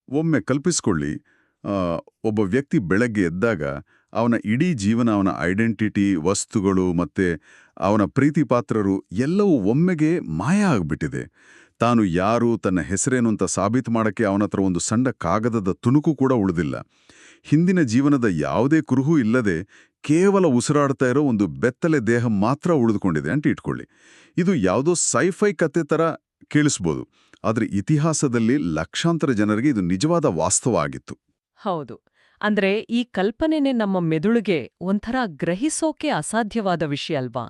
ಒಮ್ಮೆ ಕಲ್ಪಿಸ್ಕೊಳ್ಳಿ, ಆ, ಒಬ್ಬ ವ್ಯಕ್ತಿ ಬೆಳಗ್ಗೆ ಎದ್ದಾಗ ಅವನ ಇಡೀ ಜೀವನ, ಅವನ ಐಡೆಂಟಿಟಿ, ವಸ್ತುಗಳು ಮತ್ತೆ ಅವನ ಪ್ರೀತಿಪಾತ್ರರು ಎಲ್ಲವೂ ಒಮ್ಮೆಗೆ ಮಾಯ ಆಗ್ಬಿಟ್ಟಿದೆ. ತಾನು ಯಾರು, ತನ್ನ ಹೆಸರೇನು ಅಂತ ಸಾಬೀತು ಮಾಡಕ್ಕೆ ಅವನತ್ರ ಒಂದು ಸಣ್ಣ ಕಾಗದದ ತುಣುಕು ಕೂಡ ಉಳಿದಿಲ್ಲ. ಹಿಂದಿನ ಜೀವನದ ಯಾವುದೇ ಕುರುಹೂ ಇಲ್ಲದೆ ಕೇವಲ ಉಸಿರಾಡ್ತಾ ಇರೋ ಒಂದು ಬೆತ್ತಲೆ ದೇಹ ಮಾತ್ರ ಉಳಿದುಕೊಂಡಿದೆ ಅಂತ ಇಟ್ಕೊಳ್ಳಿ. ಇದು ಯಾವುದೋ ಸೈಫೈ ಕತೆ ಥರ ಕೇಳಿಸ್ಬೋದು, ಆದರೆ ಇತಿಹಾಸದಲ್ಲಿ ಲಕ್ಷಾಂತರ ಜನರಿಗೆ ಇದು ನಿಜವಾದ ವಾಸ್ತವ ಆಗಿತ್ತು. ಹೌದು. ಅಂದ್ರೆ ಈ ಕಲ್ಪನೆನೇ ನಮ್ಮ ಮೆದುಳಿಗೆ ಒಂಥರ ಗ್ರಹಿಸೋಕೆ ಅಸಾಧ್ಯವಾದ ವಿಷಯ ಅಲ್ವಾ?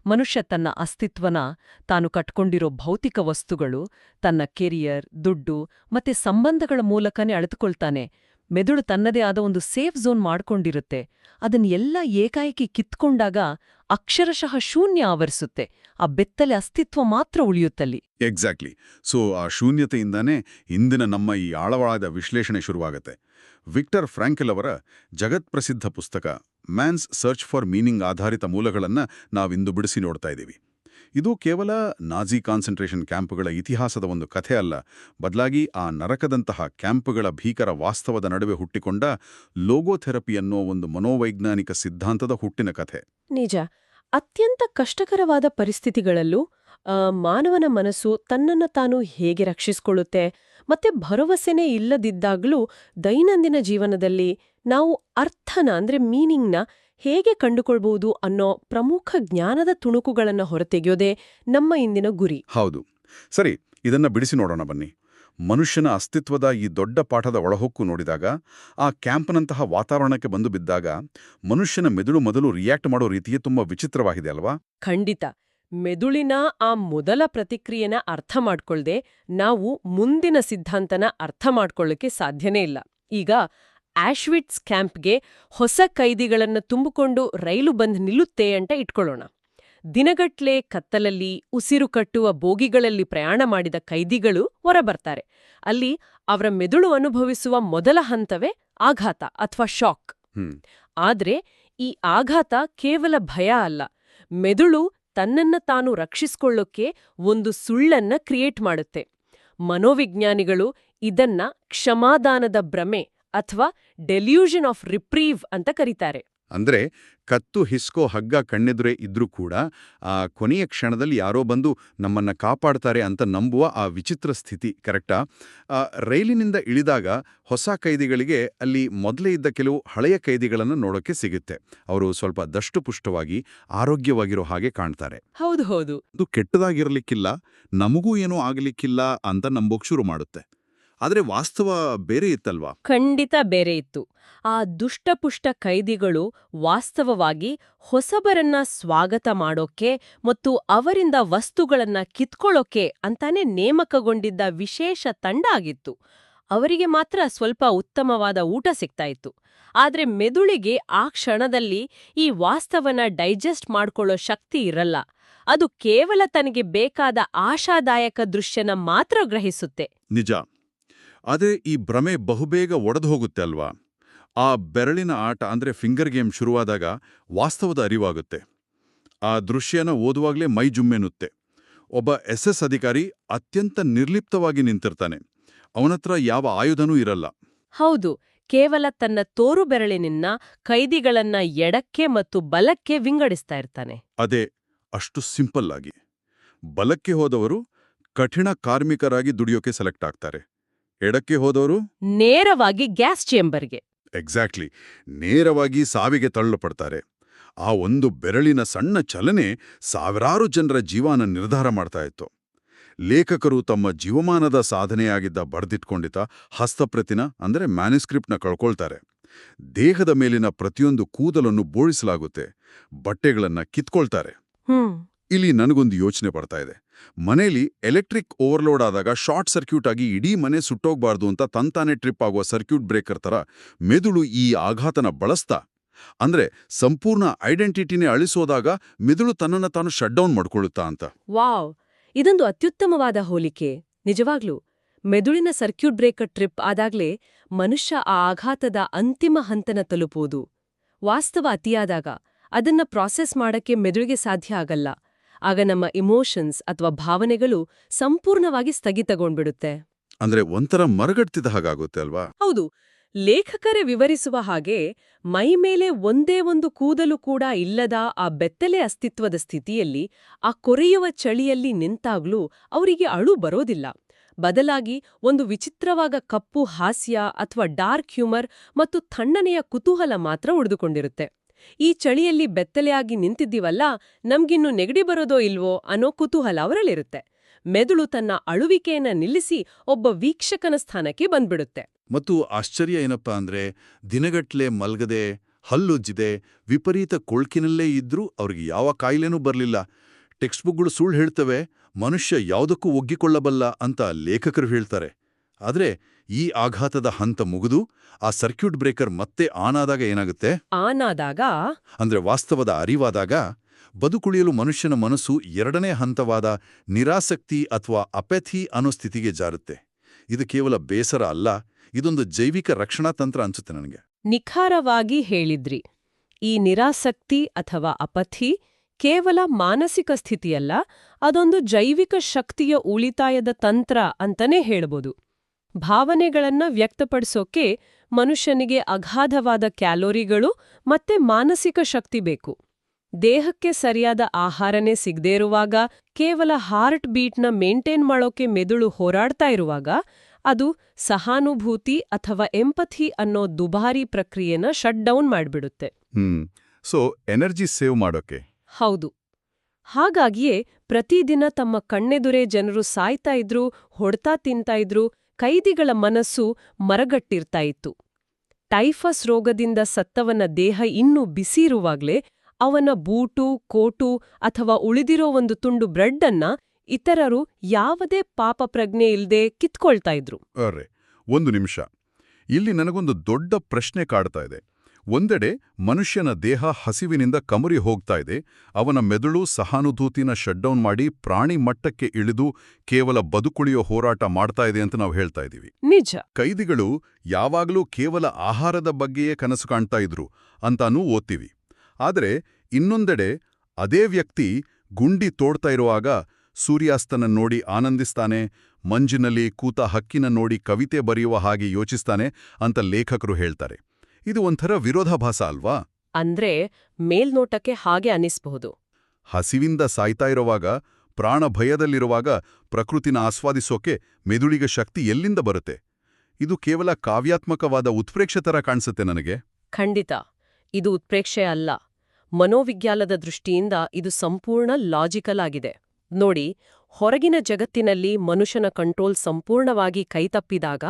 ಮನುಷ್ಯ ತನ್ನ ಅಸ್ತಿತ್ವನ ತಾನು ಕಟ್ಕೊಂಡಿರೋ ಭೌತಿಕ ವಸ್ತುಗಳು, ತನ್ನ ಕೆರಿಯರ್, ದುಡ್ಡು ಮತ್ತೆ ಸಂಬಂಧಗಳ ಮೂಲಕನೇ ಅಳೆದುಕೊಳ್ತಾನೆ. ಮೆದುಳು ತನ್ನದೇ ಆದ ಒಂದು ಸೇಫ್ ಝೋನ್ ಮಾಡ್ಕೊಂಡಿರುತ್ತೆ. ಅದನ್ನೆಲ್ಲ ಏಕಾಏಕಿ ಕಿತ್ಕೊಂಡಾಗ ಅಕ್ಷರಶಃ ಶೂನ್ಯ ಆವರಿಸುತ್ತೆ. ಆ ಬೆತ್ತಲೆ ಅಸ್ತಿತ್ವ ಮಾತ್ರ ಉಳಿಯುತ್ತಲ್ಲಿ. ಎಕ್ಸಾಕ್ಟ್ಲಿ. ಸೊ ಆ ಶೂನ್ಯತೆಯಿಂದಾನೇ ಇಂದಿನ ನಮ್ಮ ಈ ಆಳವಾದ ವಿಶ್ಲೇಷಣೆ ಶುರುವಾಗತ್ತೆ. ವಿಕ್ಟರ್ ಫ್ರಾಂಕೆಲ್ ಅವರ ಜಗತ್ಪ್ರಸಿದ್ಧ ಪುಸ್ತಕ ಮ್ಯಾನ್ಸ್ ಸರ್ಚ್ ಫಾರ್ ಮೀನಿಂಗ್ ಆಧಾರಿತ ಮೂಲಗಳನ್ನು ನಾವಿಂದು ಬಿಡಿಸಿ ನೋಡ್ತಾ ಇದ್ದೀವಿ. ಇದು ಕೇವಲ ನಾಜಿ ಕಾನ್ಸಂಟ್ರೇಷನ್ ಕ್ಯಾಂಪ್ಗಳ ಇತಿಹಾಸದ ಒಂದು ಕಥೆ ಅಲ್ಲ, ಬದಲಾಗಿ ಆ ನರಕದಂತಹ ಕ್ಯಾಂಪ್ಗಳ ಭೀಕರ ವಾಸ್ತವದ ನಡುವೆ ಹುಟ್ಟಿಕೊಂಡ ಲೋಗೋಥೆರಪಿ ಅನ್ನೋ ಒಂದು ಮನೋವೈಜ್ಞಾನಿಕ ಸಿದ್ಧಾಂತದ ಹುಟ್ಟಿನ ಕಥೆ. ನಿಜ. ಅತ್ಯಂತ ಕಷ್ಟಕರವಾದ ಪರಿಸ್ಥಿತಿಗಳಲ್ಲೂ ಮಾನವನ ಮನಸ್ಸು ತನ್ನನ್ನು ತಾನು ಹೇಗೆ ರಕ್ಷಿಸಿಕೊಳ್ಳುತ್ತೆ, ಮತ್ತೆ ಭರವಸೆನೇ ಇಲ್ಲದಿದ್ದಾಗಲೂ ದೈನಂದಿನ ಜೀವನದಲ್ಲಿ ನಾವು ಅರ್ಥನ ಮೀನಿಂಗ್ನ ಹೇಗೆ ಕಂಡುಕೊಳ್ಬಹುದು ಅನ್ನೋ ಪ್ರಮುಖ ಜ್ಞಾನದ ತುಣುಕುಗಳನ್ನು ಹೊರತೆಗೆಯೋದೇ ನಮ್ಮ ಇಂದಿನ ಗುರಿ. ಹೌದು. ಸರಿ, ಇದನ್ನ ಬಿಡಿಸಿ ನೋಡೋಣ ಬನ್ನಿ. ಮನುಷ್ಯನ ಅಸ್ತಿತ್ವದ ಈ ದೊಡ್ಡ ಪಾಠದ ಒಳಹೊಕ್ಕು ನೋಡಿದಾಗ, ಆ ಕ್ಯಾಂಪ್ನಂತಹ ವಾತಾವರಣಕ್ಕೆ ಬಂದು ಬಿದ್ದಾಗ ಮನುಷ್ಯನ ಮೆದುಳು ಮೊದಲು ರಿಯಾಕ್ಟ್ ಮಾಡೋ ರೀತಿಯೇ ತುಂಬಾ ವಿಚಿತ್ರವಾಗಿದೆ ಅಲ್ವಾ? ಖಂಡಿತ. ಮೆದುಳಿನ ಆ ಮೊದಲ ಪ್ರತಿಕ್ರಿಯೆನ ಅರ್ಥ ಮಾಡ್ಕೊಳ್ದೆ ನಾವು ಮುಂದಿನ ಸಿದ್ಧಾಂತನ ಅರ್ಥ ಮಾಡ್ಕೊಳ್ಳೋಕೆ ಸಾಧ್ಯನೇ ಇಲ್ಲ. ಈಗ ಆಶ್ವಿಟ್ಸ್ ಕ್ಯಾಂಪ್ಗೆ ಹೊಸ ಕೈದಿಗಳನ್ನು ತುಂಬಿಕೊಂಡು ರೈಲು ಬಂದು ನಿಲ್ಲುತ್ತೆ ಅಂತ ಇಟ್ಕೊಳ್ಳೋಣ. ದಿನಗಟ್ಲೆ ಕತ್ತಲಲ್ಲಿ ಉಸಿರು ಕಟ್ಟುವ ಬೋಗಿಗಳಲ್ಲಿ ಪ್ರಯಾಣ ಮಾಡಿದ ಕೈದಿಗಳು ಹೊರಬರ್ತಾರೆ. ಅಲ್ಲಿ ಅವರ ಮೆದುಳು ಅನುಭವಿಸುವ ಮೊದಲ ಹಂತವೇ ಆಘಾತ ಅಥವಾ ಶಾಕ್. ಆದ್ರೆ ಈ ಆಘಾತ ಕೇವಲ ಭಯ ಅಲ್ಲ. ಮೆದುಳು ತನ್ನನ್ನ ತಾನು ರಕ್ಷಿಸ್ಕೊಳ್ಳೋಕೆ ಒಂದು ಸುಳ್ಳನ್ನ ಕ್ರಿಯೇಟ್ ಮಾಡುತ್ತೆ. ಮನೋವಿಜ್ಞಾನಿಗಳು ಇದನ್ನ ಕ್ಷಮಾದಾನದ ಭ್ರಮೆ ಅಥವಾ ಡೆಲ್ಯೂಷನ್ ಆಫ್ ರಿಪ್ರೀವ್ ಅಂತ ಕರೀತಾರೆ. ಅಂದ್ರೆ ಕತ್ತು ಹಿಸ್ಕೋ ಹಗ್ಗ ಕಣ್ಣೆದುರೇ ಇದ್ರೂ ಕೂಡ ಆ ಕೊನೆಯ ಕ್ಷಣದಲ್ಲಿ ಯಾರೋ ಬಂದು ನಮ್ಮನ್ನ ಕಾಪಾಡ್ತಾರೆ ಅಂತ ನಂಬುವ ಆ ವಿಚಿತ್ರ ಸ್ಥಿತಿ. ಕರೆಕ್ಟಾ? ರೈಲಿನಿಂದ ಇಳಿದಾಗ ಹೊಸ ಕೈದಿಗಳಿಗೆ ಅಲ್ಲಿ ಮೊದಲೇ ಇದ್ದ ಕೆಲವು ಹಳೆಯ ಕೈದಿಗಳನ್ನು ನೋಡೋಕೆ ಸಿಗುತ್ತೆ. ಅವರು ಸ್ವಲ್ಪ ದಷ್ಟಪುಷ್ಟವಾಗಿ ಆರೋಗ್ಯವಾಗಿರೋ ಹಾಗೆ ಕಾಣ್ತಾರೆ. ಹೌದು ಹೌದು. ಅದು ಕೆಟ್ಟದಾಗಿರ್ಲಿಕ್ಕಿಲ್ಲ, ನಮಗೂ ಏನೂ ಆಗಲಿಕ್ಕಿಲ್ಲ ಅಂತ ನಂಬೋಕ್ ಶುರು ಮಾಡುತ್ತೆ. ಆದರೆ ವಾಸ್ತವ ಬೇರೆ ಇತ್ತಲ್ವಾ? ಖಂಡಿತ ಬೇರೆ ಇತ್ತು. ಆ ದುಷ್ಟಪುಷ್ಟ ಕೈದಿಗಳು ವಾಸ್ತವವಾಗಿ ಹೊಸಬರನ್ನ ಸ್ವಾಗತ ಮಾಡೋಕೆ ಮತ್ತು ಅವರಿಂದ ವಸ್ತುಗಳನ್ನ ಕಿತ್ಕೊಳ್ಳೋಕೆ ಅಂತಾನೆ ನೇಮಕಗೊಂಡಿದ್ದ ವಿಶೇಷ ತಂಡ ಆಗಿತ್ತು. ಅವರಿಗೆ ಮಾತ್ರ ಸ್ವಲ್ಪ ಉತ್ತಮವಾದ ಊಟ ಸಿಗ್ತಾ ಇತ್ತು. ಆದ್ರೆ ಮೆದುಳಿಗೆ ಆ ಕ್ಷಣದಲ್ಲಿ ಈ ವಾಸ್ತವನ ಡೈಜೆಸ್ಟ್ ಮಾಡ್ಕೊಳ್ಳೋ ಶಕ್ತಿ ಇರಲ್ಲ. ಅದು ಕೇವಲ ತನಗೆ ಬೇಕಾದ ಆಶಾದಾಯಕ ದೃಶ್ಯನ ಮಾತ್ರ ಗ್ರಹಿಸುತ್ತೆ. ನಿಜ. ಆದರೆ ಈ ಭ್ರಮೆ ಬಹುಬೇಗ ಒಡೆದು ಹೋಗುತ್ತೆ ಅಲ್ವಾ? ಆ ಬೆರಳಿನ ಆಟ ಅಂದ್ರೆ ಫಿಂಗರ್ ಗೇಮ್ ಶುರುವಾದಾಗ ವಾಸ್ತವದ ಅರಿವಾಗುತ್ತೆ. ಆ ದೃಶ್ಯನ ಓದುವಾಗಲೇ ಮೈ ಜುಮ್ಮೆನ್ನುತ್ತೆ. ಒಬ್ಬ SS ಅಧಿಕಾರಿ ಅತ್ಯಂತ ನಿರ್ಲಿಪ್ತವಾಗಿ ನಿಂತಿರ್ತಾನೆ. ಅವನತ್ರ ಯಾವ ಆಯುಧನೂ ಇರಲ್ಲ. ಹೌದು. ಕೇವಲ ತನ್ನ ತೋರು ಬೆರಳಿನಿಂದ ಕೈದಿಗಳನ್ನ ಎಡಕ್ಕೆ ಮತ್ತು ಬಲಕ್ಕೆ ವಿಂಗಡಿಸ್ತಾ ಇರ್ತಾನೆ. ಅದೇ, ಅಷ್ಟು ಸಿಂಪಲ್ ಆಗಿ. ಬಲಕ್ಕೆ ಹೋದವರು ಕಠಿಣ ಕಾರ್ಮಿಕರಾಗಿ ದುಡಿಯೋಕೆ ಸೆಲೆಕ್ಟ್ ಆಗ್ತಾರೆ. ಎಡಕ್ಕೆ ಹೋದವರು ನೇರವಾಗಿ ಗ್ಯಾಸ್ ಚೇಂಬರ್ಗೆ. ಎಕ್ಸಾಕ್ಟ್ಲಿ, ನೇರವಾಗಿ ಸಾವಿಗೆ ತಳ್ಳಲ್ಪಡ್ತಾರೆ. ಆ ಒಂದು ಬೆರಳಿನ ಸಣ್ಣ ಚಲನೆ ಸಾವಿರಾರು ಜನರ ಜೀವನ ನಿರ್ಧಾರ ಮಾಡ್ತಾ ಇತ್ತು. ಲೇಖಕರು ತಮ್ಮ ಜೀವಮಾನದ ಸಾಧನೆಯಾಗಿದ್ದ ಬರೆದಿಟ್ಕೊಂಡಿದ್ದ ಹಸ್ತಪ್ರತಿನ ಅಂದರೆ ಮ್ಯಾನ್ಯುಸ್ಕ್ರಿಪ್ಟ್ನ ಕಳ್ಕೊಳ್ತಾರೆ. ದೇಹದ ಮೇಲಿನ ಪ್ರತಿಯೊಂದು ಕೂದಲನ್ನು ಬೋಳಿಸಲಾಗುತ್ತೆ. ಬಟ್ಟೆಗಳನ್ನ ಕಿತ್ಕೊಳ್ತಾರೆ. ಇಲ್ಲಿ ನನಗೊಂದು ಯೋಚನೆ ಬರ್ತಾ ಇದೆ. ಮನೇಲಿ ಎಲೆಕ್ಟ್ರಿಕ್ ಓವರ್ಲೋಡ್ ಆದಾಗ ಶಾರ್ಟ್ ಸರ್ಕ್ಯೂಟ್ ಆಗಿ ಇಡೀ ಮನೆ ಸುಟ್ಟೋಗ್ಬಾರ್ದು ಅಂತ ತಂತಾನೆ ಟ್ರಿಪ್ ಆಗುವ ಸರ್ಕ್ಯೂಟ್ ಬ್ರೇಕರ್ ತರ ಮೆದುಳು ಈ ಆಘಾತನ ಬಳಸ್ತಾ, ಅಂದ್ರೆ ಸಂಪೂರ್ಣ ಐಡೆಂಟಿಟಿನೇ ಅಳಿಸೋದಾಗ ಮೆದುಳು ತನ್ನನ್ನು ತಾನು ಶಟ್ ಡೌನ್ ಮಾಡ್ಕೊಳ್ಳುತ್ತಾ ಅಂತ. ವಾವ್, ಇದೊಂದು ಅತ್ಯುತ್ತಮವಾದ ಹೋಲಿಕೆ. ನಿಜವಾಗ್ಲೂ ಮೆದುಳಿನ ಸರ್ಕ್ಯೂಟ್ ಬ್ರೇಕರ್ ಟ್ರಿಪ್ ಆದಾಗ್ಲೇ ಮನುಷ್ಯ ಆ ಆಘಾತದ ಅಂತಿಮ ಹಂತನ ತಲುಪುವುದು. ವಾಸ್ತವ ಅತಿಯಾದಾಗ ಅದನ್ನ ಪ್ರಾಸೆಸ್ ಮಾಡಕ್ಕೆ ಮೆದುಳಿಗೆ ಸಾಧ್ಯ ಆಗಲ್ಲ. ಆಗ ನಮ್ಮ ಇಮೋಷನ್ಸ್ ಅಥವಾ ಭಾವನೆಗಳು ಸಂಪೂರ್ಣವಾಗಿ ಸ್ಥಗಿತಗೊಂಡ್ಬಿಡುತ್ತೆ. ಅಂದ್ರೆ ಒಂಥರ ಮರಗಟ್ತಿದ್ದ ಹಾಗಾಗುತ್ತೆ ಅಲ್ವಾ? ಹೌದು, ಲೇಖಕರೇ ವಿವರಿಸುವ ಹಾಗೆ ಮೈಮೇಲೆ ಒಂದೇ ಒಂದು ಕೂದಲು ಕೂಡ ಇಲ್ಲದ ಆ ಬೆತ್ತಲೆ ಅಸ್ತಿತ್ವದ ಸ್ಥಿತಿಯಲ್ಲಿ, ಆ ಕೊರೆಯುವ ಚಳಿಯಲ್ಲಿ ನಿಂತಾಗ್ಲೂ ಅವರಿಗೆ ಅಳು ಬರೋದಿಲ್ಲ. ಬದಲಾಗಿ ಒಂದು ವಿಚಿತ್ರವಾದ ಕಪ್ಪು ಹಾಸ್ಯ ಅಥವಾ ಡಾರ್ಕ್ ಹ್ಯೂಮರ್ ಮತ್ತು ತಣ್ಣನೆಯ ಕುತೂಹಲ ಮಾತ್ರ ಉಳಿದುಕೊಂಡಿರುತ್ತೆ. ಈ ಚಳಿಯಲ್ಲಿ ಬೆತ್ತಲೆಯಾಗಿ ನಿಂತಿದ್ದೀವಲ್ಲ, ನಮ್ಗಿನ್ನು ನೆಗಡಿ ಬರೋದೋ ಇಲ್ವೋ ಅನ್ನೋ ಕುತೂಹಲ ಅವರಲ್ಲಿರುತ್ತೆ. ಮೆದುಳು ತನ್ನ ಅಳುವಿಕೆಯನ್ನ ನಿಲ್ಲಿಸಿ ಒಬ್ಬ ವೀಕ್ಷಕನ ಸ್ಥಾನಕ್ಕೆ ಬಂದ್ಬಿಡುತ್ತೆ. ಮತ್ತು ಆಶ್ಚರ್ಯ ಏನಪ್ಪಾ ಅಂದ್ರೆ, ದಿನಗಟ್ಲೆ ಮಲ್ಗದೆ, ಹಲ್ಲುಜ್ಜಿದೆ, ವಿಪರೀತ ಕೊಳ್ಕಿನಲ್ಲೇ ಇದ್ರೂ ಅವ್ರಿಗೆ ಯಾವ ಕಾಯಿಲೆನೂ ಬರಲಿಲ್ಲ. ಟೆಕ್ಸ್ಟ್ ಬುಕ್ಗಳು ಸುಳ್ಳು ಹೇಳ್ತವೆ, ಮನುಷ್ಯ ಯಾವುದಕ್ಕೂ ಒಗ್ಗಿಕೊಳ್ಳಬಲ್ಲ ಅಂತ ಲೇಖಕರು ಹೇಳ್ತಾರೆ. ಆದ್ರೆ ಈ ಆಘಾತದ ಹಂತ ಮುಗಿದು ಆ ಸರ್ಕ್ಯೂಟ್ ಬ್ರೇಕರ್ ಮತ್ತೆ ಆನ್ ಆದಾಗ ಏನಾಗುತ್ತೆ? ಆನಾದಾಗ ಅಂದ್ರೆ ವಾಸ್ತವದ ಅರಿವಾದಾಗ ಬದುಕುಳಿಯಲು ಮನುಷ್ಯನ ಮನಸ್ಸು ಎರಡನೇ ಹಂತವಾದ ನಿರಾಸಕ್ತಿ ಅಥವಾ ಅಪೆಥಿ ಅನ್ನೋ ಸ್ಥಿತಿಗೆ ಜಾರುತ್ತೆ. ಇದು ಕೇವಲ ಬೇಸರ ಅಲ್ಲ, ಇದೊಂದು ಜೈವಿಕ ರಕ್ಷಣಾ ತಂತ್ರ ಅನ್ಸುತ್ತೆ ನನಗೆ. ನಿಖಾರವಾಗಿ ಹೇಳಿದ್ರಿ. ಈ ನಿರಾಸಕ್ತಿ ಅಥವಾ ಅಪಥಿ ಕೇವಲ ಮಾನಸಿಕ ಸ್ಥಿತಿಯಲ್ಲ, ಅದೊಂದು ಜೈವಿಕ ಶಕ್ತಿಯ ಉಳಿತಾಯದ ತಂತ್ರ ಅಂತಾನೇ ಹೇಳ್ಬೋದು. ಭಾವನೆಗಳನ್ನ ವ್ಯಕ್ತಪಡಿಸೋಕೆ ಮನುಷ್ಯನಿಗೆ ಅಗಾಧವಾದ ಕ್ಯಾಲೋರಿಗಳು ಮತ್ತೆ ಮಾನಸಿಕ ಶಕ್ತಿ ಬೇಕು. ದೇಹಕ್ಕೆ ಸರಿಯಾದ ಆಹಾರನೇ ಸಿಗದೇ ಇರುವಾಗ, ಕೇವಲ ಹಾರ್ಟ್ ಬೀಟ್ನ ಮೇಂಟೈನ್ ಮಾಡೋಕೆ ಮೆದುಳು ಹೋರಾಡ್ತಾ ಇರುವಾಗ, ಅದು ಸಹಾನುಭೂತಿ ಅಥವಾ ಎಂಪಥಿ ಅನ್ನೋ ದುಬಾರಿ ಪ್ರಕ್ರಿಯೆನ ಶಟ್ ಡೌನ್ ಮಾಡ್ಬಿಡುತ್ತೆ. ಸೊ ಎನರ್ಜಿ ಸೇವ್ ಮಾಡೋಕೆ. ಹೌದು. ಹಾಗಾಗಿಯೇ ಪ್ರತಿದಿನ ತಮ್ಮ ಕಣ್ಣೆದುರೇ ಜನರು ಸಾಯ್ತಾ ಇದ್ರು, ಹೊಡ್ತಾ ತಿಂತಾ ಇದ್ರು, ಕೈದಿಗಳ ಮನಸ್ಸು ಮರಗಟ್ಟಿರ್ತಾ ಇತ್ತು. ಟೈಫಸ್ ರೋಗದಿಂದ ಸತ್ತವನ ದೇಹ ಇನ್ನೂ ಬಿಸಿ ಇರುವಾಗ್ಲೇ ಅವನ ಬೂಟು, ಕೋಟು ಅಥವಾ ಉಳಿದಿರೋ ಒಂದು ತುಂಡು ಬ್ರೆಡ್ ಅನ್ನ ಇತರರು ಯಾವುದೇ ಪಾಪ ಪ್ರಜ್ಞೆ ಇಲ್ದೇ ಕಿತ್ಕೊಳ್ತಾ ಇದ್ರು. ಅರೆ, ಒಂದು ನಿಮಿಷ. ಇಲ್ಲಿ ನನಗೊಂದು ದೊಡ್ಡ ಪ್ರಶ್ನೆ ಕಾಡ್ತಾ ಇದೆ. ಒಂದೆಡೆ ಮನುಷ್ಯನ ದೇಹ ಹಸಿವಿನಿಂದ ಕಮರಿ ಹೋಗ್ತಾ ಇದೆ, ಅವನ ಮೆದುಳು ಸಹಾನುಭೂತಿನ ಶಟ್ಡೌನ್ ಮಾಡಿ ಪ್ರಾಣಿ ಮಟ್ಟಕ್ಕೆ ಇಳಿದು ಕೇವಲ ಬದುಕುಳಿಯೋ ಹೋರಾಟ ಮಾಡ್ತಾ ಇದೆ ಅಂತ ನಾವು ಹೇಳ್ತಾ ಇದ್ದೀವಿ. ನಿಜ. ಕೈದಿಗಳು ಯಾವಾಗಲೂ ಕೇವಲ ಆಹಾರದ ಬಗ್ಗೆಯೇ ಕನಸು ಕಾಣ್ತಾ ಇದ್ರು ಅಂತಾನೂ ಓದ್ತೀವಿ. ಆದರೆ ಇನ್ನೊಂದೆಡೆ ಅದೇ ವ್ಯಕ್ತಿ ಗುಂಡಿ ತೋಡ್ತಾ ಇರುವಾಗ ಸೂರ್ಯಾಸ್ತನ ನೋಡಿ ಆನಂದಿಸ್ತಾನೆ, ಮಂಜಿನಲ್ಲಿ ಕೂತ ಹಕ್ಕಿನ ನೋಡಿ ಕವಿತೆ ಬರೆಯುವ ಹಾಗೆ ಯೋಚಿಸ್ತಾನೆ ಅಂತ ಲೇಖಕರು ಹೇಳ್ತಾರೆ. ಇದು ಒಂಥರ ವಿರೋಧಾಭಾಸ ಅಲ್ವಾ? ಅಂದ್ರೆ ಮೇಲ್ನೋಟಕ್ಕೆ ಹಾಗೆ ಅನಿಸ್ಬಹುದು. ಹಸಿವಿಂದ ಸಾಯ್ತಾ ಇರುವಾಗ, ಪ್ರಾಣ ಭಯದಲ್ಲಿರುವಾಗ ಪ್ರಕೃತಿನ ಆಸ್ವಾದಿಸೋಕೆ ಮೆದುಳಿಗೆ ಶಕ್ತಿ ಎಲ್ಲಿಂದ ಬರುತ್ತೆ? ಇದು ಕೇವಲ ಕಾವ್ಯಾತ್ಮಕವಾದ ಉತ್ಪ್ರೇಕ್ಷೆ ಥರ ಕಾಣಿಸುತ್ತೆ ನನಗೆ. ಖಂಡಿತ. ಇದು ಉತ್ಪ್ರೇಕ್ಷೆ ಅಲ್ಲ. ಮನೋವಿಜ್ಞಾನದ ದೃಷ್ಟಿಯಿಂದ ಇದು ಸಂಪೂರ್ಣ ಲಾಜಿಕಲ್ ಆಗಿದೆ. ನೋಡಿ, ಹೊರಗಿನ ಜಗತ್ತಿನಲ್ಲಿ ಮನುಷ್ಯನ ಕಂಟ್ರೋಲ್ ಸಂಪೂರ್ಣವಾಗಿ ಕೈತಪ್ಪಿದಾಗ,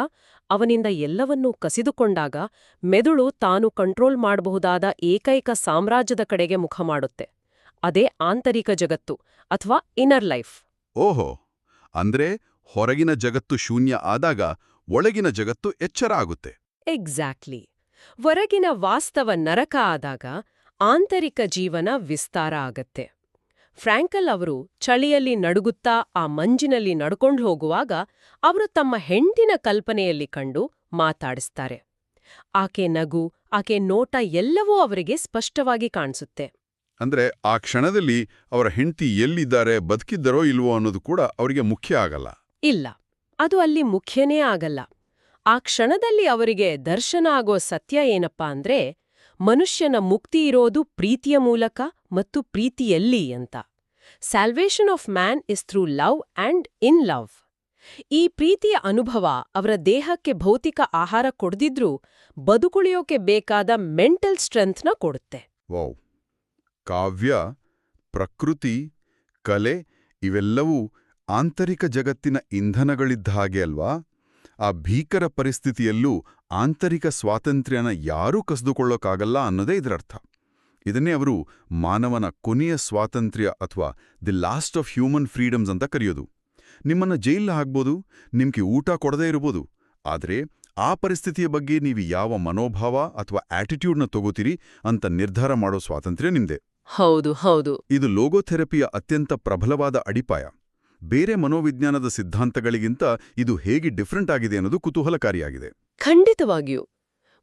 ಅವನಿಂದ ಎಲ್ಲವನ್ನೂ ಕಸಿದುಕೊಂಡಾಗ, ಮೆದುಳು ತಾನು ಕಂಟ್ರೋಲ್ ಮಾಡಬಹುದಾದ ಏಕೈಕ ಸಾಮ್ರಾಜ್ಯದ ಕಡೆಗೆ ಮುಖ ಮಾಡುತ್ತೆ. ಅದೇ ಆಂತರಿಕ ಜಗತ್ತು ಅಥವಾ ಇನ್ನರ್ ಲೈಫ್. ಓಹೋ, ಅಂದ್ರೆ ಹೊರಗಿನ ಜಗತ್ತು ಶೂನ್ಯ ಆದಾಗ ಒಳಗಿನ ಜಗತ್ತು ಎಚ್ಚರ ಆಗುತ್ತೆ. ಎಕ್ಸಾಕ್ಟ್ಲಿ. ಹೊರಗಿನ ವಾಸ್ತವ ನರಕ ಆದಾಗ ಆಂತರಿಕ ಜೀವನ ವಿಸ್ತಾರ ಆಗತ್ತೆ. ಫ್ರಾಂಕಲ್ ಅವರು ಚಳಿಯಲ್ಲಿ ನಡುಗುತ್ತಾ ಆ ಮಂಜಿನಲ್ಲಿ ನಡ್ಕೊಂಡು ಹೋಗುವಾಗ ಅವರು ತಮ್ಮ ಹೆಂಡತಿನ ಕಲ್ಪನೆಯಲ್ಲಿ ಕಂಡು ಮಾತಾಡಿಸ್ತಾರೆ. ಆಕೆ ನಗು, ಆಕೆ ನೋಟ ಎಲ್ಲವೂ ಅವರಿಗೆ ಸ್ಪಷ್ಟವಾಗಿ ಕಾಣಿಸುತ್ತೆ. ಅಂದ್ರೆ ಆ ಕ್ಷಣದಲ್ಲಿ ಅವರ ಹೆಂಡತಿ ಎಲ್ಲಿದ್ದಾರೆ, ಬದುಕಿದ್ದರೋ ಇಲ್ವೋ ಅನ್ನೋದು ಕೂಡ ಅವರಿಗೆ ಮುಖ್ಯ ಆಗಲ್ಲ. ಇಲ್ಲ, ಅದು ಅಲ್ಲಿ ಮುಖ್ಯನೇ ಆಗಲ್ಲ. ಆ ಕ್ಷಣದಲ್ಲಿ ಅವರಿಗೆ ದರ್ಶನ ಆಗೋ ಸತ್ಯ ಏನಪ್ಪಾ ಅಂದ್ರೆ, ಮನುಷ್ಯನ ಮುಕ್ತಿ ಇರೋದು ಪ್ರೀತಿಯ ಮೂಲಕ ಮತ್ತು ಪ್ರೀತಿಯಲ್ಲಿ ಅಂತ. Salvation of man is through love and in love. ಈ ಪ್ರೀತಿಯ ಅನುಭವ ಅವರ ದೇಹಕ್ಕೆ ಭೌತಿಕ ಆಹಾರ ಕೊಡದಿದ್ರೂ ಬದುಕುಳಿಯೋಕೆ ಬೇಕಾದ ಮೆಂಟಲ್ ಸ್ಟ್ರೆಂತ್ನ ಕೊಡುತ್ತೆ. ವಾವ್! ಕಾವ್ಯ, ಪ್ರಕೃತಿ, ಕಲೆ ಇವೆಲ್ಲವೂ ಆಂತರಿಕ ಜಗತ್ತಿನ ಇಂಧನಗಳಿದ್ದ ಹಾಗೆ ಅಲ್ವಾ? ಆ ಭೀಕರ ಪರಿಸ್ಥಿತಿಯಲ್ಲೂ ಆಂತರಿಕ ಸ್ವಾತಂತ್ರ್ಯನ ಯಾರೂ ಕಸಿದುಕೊಳ್ಳೋಕ್ಕಾಗಲ್ಲ ಅನ್ನೋದೇ ಇದರರ್ಥ. ಇದನ್ನೇ ಅವರು ಮಾನವನ ಕೊನೆಯ ಸ್ವಾತಂತ್ರ್ಯ ಅಥವಾ the last of human freedoms ಅಂತ ಕರೆಯೋದು. ನಿಮ್ಮನ್ನ ಜೈಲಿಗೆ ಹಾಕ್ಬೋದು, ನಿಮ್ಗೆ ಊಟ ಕೊಡದೇ ಇರ್ಬೋದು, ಆದರೆ ಆ ಪರಿಸ್ಥಿತಿಯ ಬಗ್ಗೆ ನೀವು ಯಾವ ಮನೋಭಾವ ಅಥವಾ ಆಟಿಟ್ಯೂಡ್ನ ತಗೋತೀರಿ ಅಂತ ನಿರ್ಧಾರ ಮಾಡೋ ಸ್ವಾತಂತ್ರ್ಯ ನಿಮ್ದೆ. ಹೌದು ಹೌದು. ಇದು ಲೋಗೋಥೆರಪಿಯ ಅತ್ಯಂತ ಪ್ರಬಲವಾದ ಅಡಿಪಾಯ. ಬೇರೆ ಮನೋವಿಜ್ಞಾನದ ಸಿದ್ಧಾಂತಗಳಿಗಿಂತ ಇದು ಹೇಗೆ ಡಿಫರೆಂಟ್ ಆಗಿದೆ ಅನ್ನೋದು ಕುತೂಹಲಕಾರಿಯಾಗಿದೆ. ಖಂಡಿತವಾಗಿಯೂ.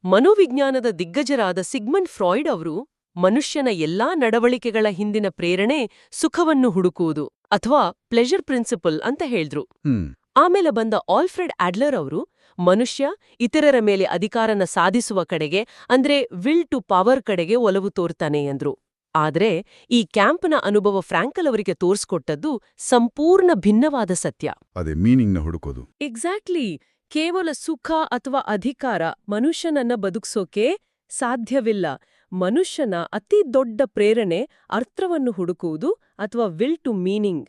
ಮನೋವಿಜ್ಞಾನದ ದಿಗ್ಗಜರಾದ ಸಿಗ್ಮಂಡ್ ಫ್ರಾಯ್ಡ್ ಅವರು ಮನುಷ್ಯನ ಎಲ್ಲಾ ನಡವಳಿಕೆಗಳ ಹಿಂದಿನ ಪ್ರೇರಣೆ ಸುಖವನ್ನು ಹುಡುಕುವುದು ಅಥವಾ ಪ್ಲೆಜರ್ ಪ್ರಿನ್ಸಿಪಲ್ ಅಂತ ಹೇಳಿದ್ರು. ಆಮೇಲೆ ಬಂದ ಆಲ್ಫ್ರೆಡ್ ಆಡ್ಲರ್ ಅವರು ಮನುಷ್ಯ ಇತರರ ಮೇಲೆ ಅಧಿಕಾರನ ಸಾಧಿಸುವ ಕಡೆಗೆ ಅಂದ್ರೆ ವಿಲ್ ಟು ಪವರ್ ಕಡೆಗೆ ಒಲವು ತೋರ್ತಾನೆ ಎಂದ್ರು. ಆದ್ರೆ ಈ ಕ್ಯಾಂಪ್ನ ಅನುಭವ ಫ್ರಾಂಕಲ್ ಅವರಿಗೆ ತೋರ್ಸ್ಕೊಟ್ಟದ್ದು ಸಂಪೂರ್ಣ ಭಿನ್ನವಾದ ಸತ್ಯ. ಅದೇ ಮೀನಿಂಗ್ನ ಹುಡುಕೋದು. ಎಕ್ಸಾಕ್ಟ್ಲಿ. ಕೇವಲ ಸುಖ ಅಥವಾ ಅಧಿಕಾರ ಮನುಷ್ಯನನ್ನ ಬದುಕ್ಸೋಕೆ ಸಾಧ್ಯವಿಲ್ಲ. ಮನುಷ್ಯನ ಅತಿ ದೊಡ್ಡ ಪ್ರೇರಣೆ ಅರ್ಥವನ್ನು ಹುಡುಕುವುದು ಅಥವಾ ವಿಲ್ ಟು ಮೀನಿಂಗ್.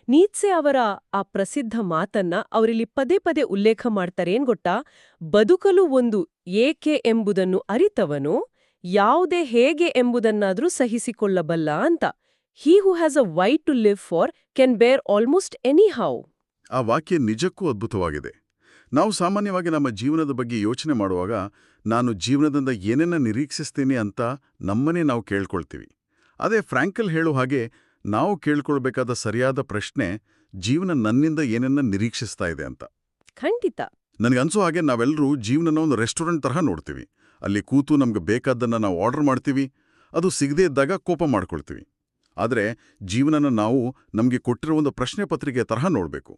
ನೀತ್ಸೆ ಅವರ ಆ ಪ್ರಸಿದ್ಧ ಮಾತನ್ನ ಅವರಿಲ್ಲಿ ಪದೇ ಪದೇ ಉಲ್ಲೇಖ ಮಾಡ್ತಾರೇನ್ ಗೊತ್ತಾ? ಬದುಕಲು ಒಂದು ಏಕೆ ಎಂಬುದನ್ನು ಅರಿತವನು ಯಾವುದೇ ಹೇಗೆ ಎಂಬುದನ್ನಾದ್ರೂ ಸಹಿಸಿಕೊಳ್ಳಬಲ್ಲ ಅಂತ. He who has a why to live for can bear almost any how. ಆ ವಾಕ್ಯ ನಿಜಕ್ಕೂ ಅದ್ಭುತವಾಗಿದೆ. ನಾವು ಸಾಮಾನ್ಯವಾಗಿ ನಮ್ಮ ಜೀವನದ ಬಗ್ಗೆ ಯೋಚನೆ ಮಾಡುವಾಗ ನಾನು ಜೀವನದಿಂದ ಏನನ್ನ ನಿರೀಕ್ಷಿಸ್ತೀನಿ ಅಂತ ನಮ್ಮನ್ನೇ ನಾವು ಕೇಳ್ಕೊಳ್ತೀವಿ. ಅದೇ ಫ್ರಾಂಕಲ್ ಹೇಳೋ ಹಾಗೆ ನಾವು ಕೇಳ್ಕೊಳ್ಬೇಕಾದ ಸರಿಯಾದ ಪ್ರಶ್ನೆ ಜೀವನ ನನ್ನಿಂದ ಏನನ್ನ ನಿರೀಕ್ಷಿಸ್ತಾ ಇದೆ ಅಂತ. ಖಂಡಿತ. ನನಗನ್ಸೋ ಹಾಗೆ ನಾವೆಲ್ಲರೂ ಜೀವನನ ಒಂದು ರೆಸ್ಟೋರೆಂಟ್ ತರಹ ನೋಡ್ತೀವಿ. ಅಲ್ಲಿ ಕೂತು ನಮ್ಗೆ ಬೇಕಾದ್ದನ್ನು ನಾವು ಆರ್ಡರ್ ಮಾಡ್ತೀವಿ, ಅದು ಸಿಗದೇ ಇದ್ದಾಗ ಕೋಪ ಮಾಡ್ಕೊಳ್ತೀವಿ. ಆದರೆ ಜೀವನನ ನಾವು ನಮಗೆ ಕೊಟ್ಟಿರೋ ಒಂದು ಪ್ರಶ್ನೆ ಪತ್ರಿಕೆ ತರಹ ನೋಡಬೇಕು.